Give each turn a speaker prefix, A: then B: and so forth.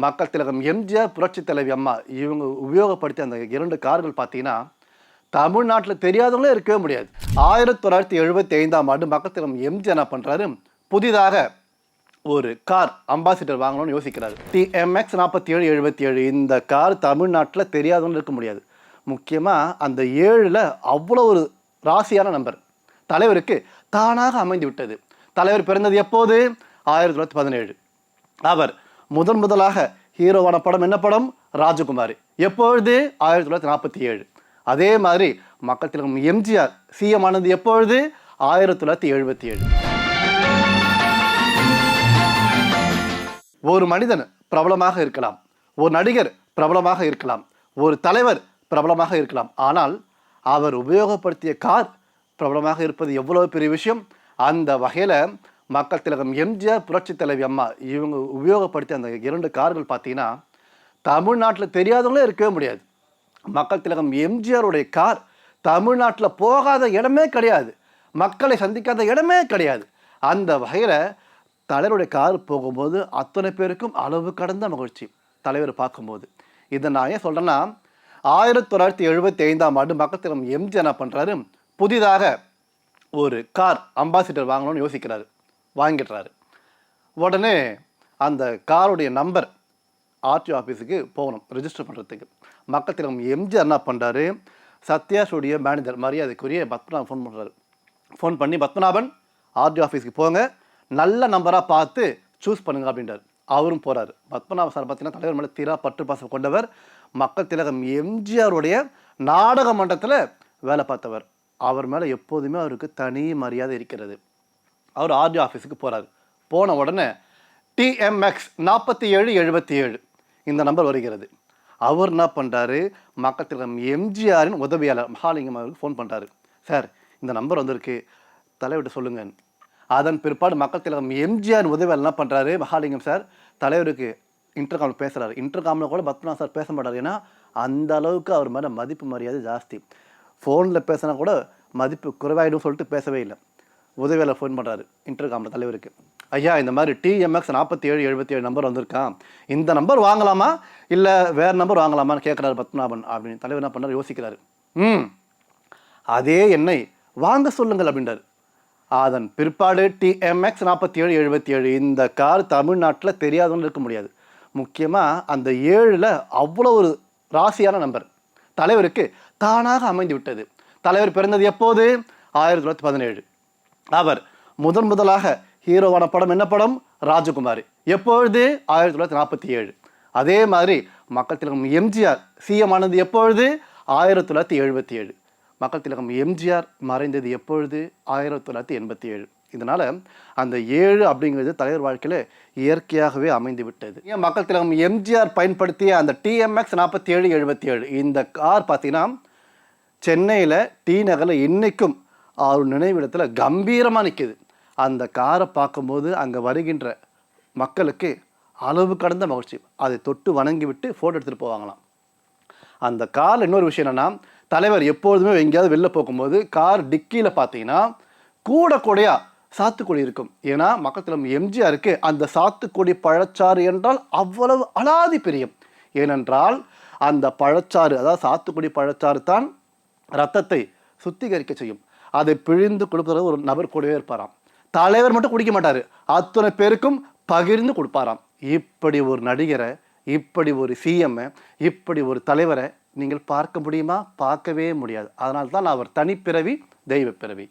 A: மக்கள் திலகம் எம்ஜிஆர், புரட்சி தலைவி அம்மா இவங்க உபயோகப்படுத்திய அந்த 2 கார்கள் பார்த்தீங்கன்னா, தமிழ்நாட்டில் தெரியாதவங்களே இருக்கவே முடியாது. 1975ஆம் ஆண்டு மக்கள் திலகம் எம்ஜிஆர் என்ன பண்ணுறாரு, புதிதாக ஒரு கார் அம்பாசிடர் வாங்கணும்னு யோசிக்கிறாரு. TMX 4777 இந்த கார் தமிழ்நாட்டில் தெரியாதவங்க இருக்க முடியாது. முக்கியமாக அந்த 7ல் அவ்வளோ ஒரு ராசியான நம்பர் தலைவருக்கு தானாக அமைந்து விட்டது. தலைவர் பிறந்தது எப்போது? 1917. அவர் முதலாக ஹீரோவான படம் என்ன படம்? ராஜகுமாரி. எப்பொழுது? 1947. அதே மாதிரி மக்கள் திலகம் எம்ஜிஆர் சிஎம் ஆனது எப்பொழுது? 1977. ஒரு மனிதன் பிரபலமாக இருக்கலாம், ஒரு நடிகர் பிரபலமாக இருக்கலாம், ஒரு தலைவர் பிரபலமாக இருக்கலாம். ஆனால் அவர் உபயோகப்படுத்திய கார் பிரபலமாக இருப்பது எவ்வளவு பெரிய விஷயம். அந்த வகையில் மக்கள் திலகம் எம்ஜிஆர், புரட்சி தலைவி அம்மா இவங்க உபயோகப்படுத்திய அந்த 2 கார்கள் பார்த்தீங்கன்னா, தமிழ்நாட்டில் தெரியாதவங்களே இருக்கவே முடியாது. மக்கள் திலகம் எம்ஜிஆருடைய கார் தமிழ்நாட்டில் போகாத இடமே கிடையாது, மக்களை சந்திக்காத இடமே கிடையாது. அந்த வகையில் தலைவருடைய கார் போகும்போது அத்தனை பேருக்கும் அளவு கடந்த மகிழ்ச்சி தலைவர் பார்க்கும்போது. இதை நான் ஏன் சொல்கிறேன்னா, 1975ஆம் ஆண்டு மக்கள் திலகம் எம்ஜிஆர் என்ன பண்ணுறாரு, புதிதாக ஒரு கார் அம்பாசிடர் வாங்கணும்னு யோசிக்கிறாரு. வாங்கிடுறாரு. உடனே அந்த காருடைய நம்பர் ஆர்டிஓ ஆஃபீஸுக்கு போகணும் ரிஜிஸ்டர் பண்ணுறதுக்கு. மக்கள் திலகம் எம்ஜிஆர் என்ன பண்ணுறாரு, சத்யா ஸ்டுடியோ மேனேஜர் மரியாதைக்குரிய பத்மநாபன் ஃபோன் பண்ணுறாரு. ஃபோன் பண்ணி, பத்மநாபன் ஆர்டிஓ ஆஃபீஸுக்கு போங்க, நல்ல நம்பராக பார்த்து சூஸ் பண்ணுங்க அப்படின்றார். அவரும் போகிறார். பத்மநாபன் சார் பார்த்தீங்கன்னா தலைவர் மேலே தீரா பற்று பாசம் கொண்டவர். மக்கள் திலகம் எம்ஜிஆருடைய நாடக மன்றத்தில் வேலை பார்த்தவர். அவர் மேலே எப்போதுமே அவருக்கு தனி மரியாதை இருக்கிறது. அவர் ஆர்டிஓ ஆஃபீஸுக்கு போகிறார். போன உடனே TMX 4777 இந்த நம்பர் வருகிறது. அவர் என்ன பண்ணுறாரு, மக்கள் திலகம் எம்ஜிஆரின் உதவியாளர் மகாலிங்கம் அவருக்கு ஃபோன் பண்ணுறாரு. சார், இந்த நம்பர் வந்திருக்கு, தலைவர்கிட்ட சொல்லுங்க. அதன் பிற்பாடு மக்கள் திலகம் எம்ஜிஆர் உதவியாளர் என்ன பண்ணுறாரு, மகாலிங்கம் சார் தலைவருக்கு இன்டர்காமில் பேசுகிறாரு. இன்டர்காமில் கூட பத்மநாபன் சார் பேச மாட்டார். ஏன்னா அந்த அளவுக்கு அவர் மேலே மதிப்பு மரியாதை ஜாஸ்தி. ஃபோனில் பேசினா கூட மதிப்பு குறைவாயிடும் சொல்லிட்டு பேசவே இல்லை. உதவியாளர் ஃபோன் பண்ணுறாரு இன்டர்காமில் தலைவருக்கு. ஐயா, இந்த மாதிரி TMX 4777 நம்பர் வந்திருக்கான், இந்த நம்பர் வாங்கலாமா இல்லை வேறு நம்பர் வாங்கலாமான்னு கேட்குறாரு பத்மநாபன். அப்படின்னு தலைவர் என்ன பண்ணார், யோசிக்கிறாரு. அதே எண்ணை வாங்க சொல்லுங்கள் அப்படின்றார். அதன் பிற்பாடு TMX 4777 இந்த கார் தமிழ்நாட்டில் தெரியாதவன்னு இருக்க முடியாது. முக்கியமாக அந்த 7ல் அவ்வளோ ஒரு ராசியான நம்பர் தலைவருக்கு தானாக அமைந்து விட்டது. தலைவர் பிறந்தது எப்போது? 1917. அவர் முதலாக ஹீரோவான படம் என்ன படம்? ராஜகுமாரி. எப்பொழுது? 1947. அதே மாதிரி மக்கள் திலகம் எம்ஜிஆர் சிஎம் ஆனது எப்பொழுது? 1977. மக்கள் திலகம் எம்ஜிஆர் மறைந்தது எப்பொழுது? 1987. இதனால் அந்த 7 அப்படிங்கிறது தலைவர் வாழ்க்கையில் இயற்கையாகவே அமைந்து விட்டது. ஏன் மக்கள் திலகம் எம்ஜிஆர் பயன்படுத்திய அந்த TMX 4777 இந்த கார் பார்த்தீங்கன்னா, சென்னையில் டி நகரில் இன்றைக்கும் அவர் நினைவிடத்தில் கம்பீரமாக நிற்கிது. அந்த காரை பார்க்கும்போது அங்கே வருகின்ற மக்களுக்கு அளவு கடந்த மகிழ்ச்சி. அதை தொட்டு வணங்கி விட்டு ஃபோட்டோ எடுத்துகிட்டு போவாங்களாம். அந்த காரில் இன்னொரு விஷயம் என்னென்னா, தலைவர் எப்பொழுதுமே எங்கேயாவது வெளில போகும்போது கார் டிக்கியில் பார்த்தீங்கன்னா கூடையாக சாத்துக்குடி இருக்கும். ஏன்னா மக்கள் திலகம் எம்ஜிஆருக்கு அந்த சாத்துக்குடி பழச்சாறு என்றால் அவ்வளவு அலாதி பிரியம். ஏனென்றால் அந்த பழச்சாறு, அதாவது சாத்துக்குடி பழச்சாறு தான் ரத்தத்தை சுத்திகரிக்க செய்யும். அதை பிழிந்து கொடுக்குற ஒரு நபர் கூடவே இருப்பாராம். தலைவர் மட்டும் குடிக்க மாட்டார், அத்தனை பேருக்கும் பகிர்ந்து கொடுப்பாராம். இப்படி ஒரு நடிகரை, இப்படி ஒரு சிஎம்மை, இப்படி ஒரு தலைவரை நீங்கள் பார்க்க முடியுமா? பார்க்கவே முடியாது. அதனால்தான் அவர் தனிப்பிறவி, தெய்வ பிறவி.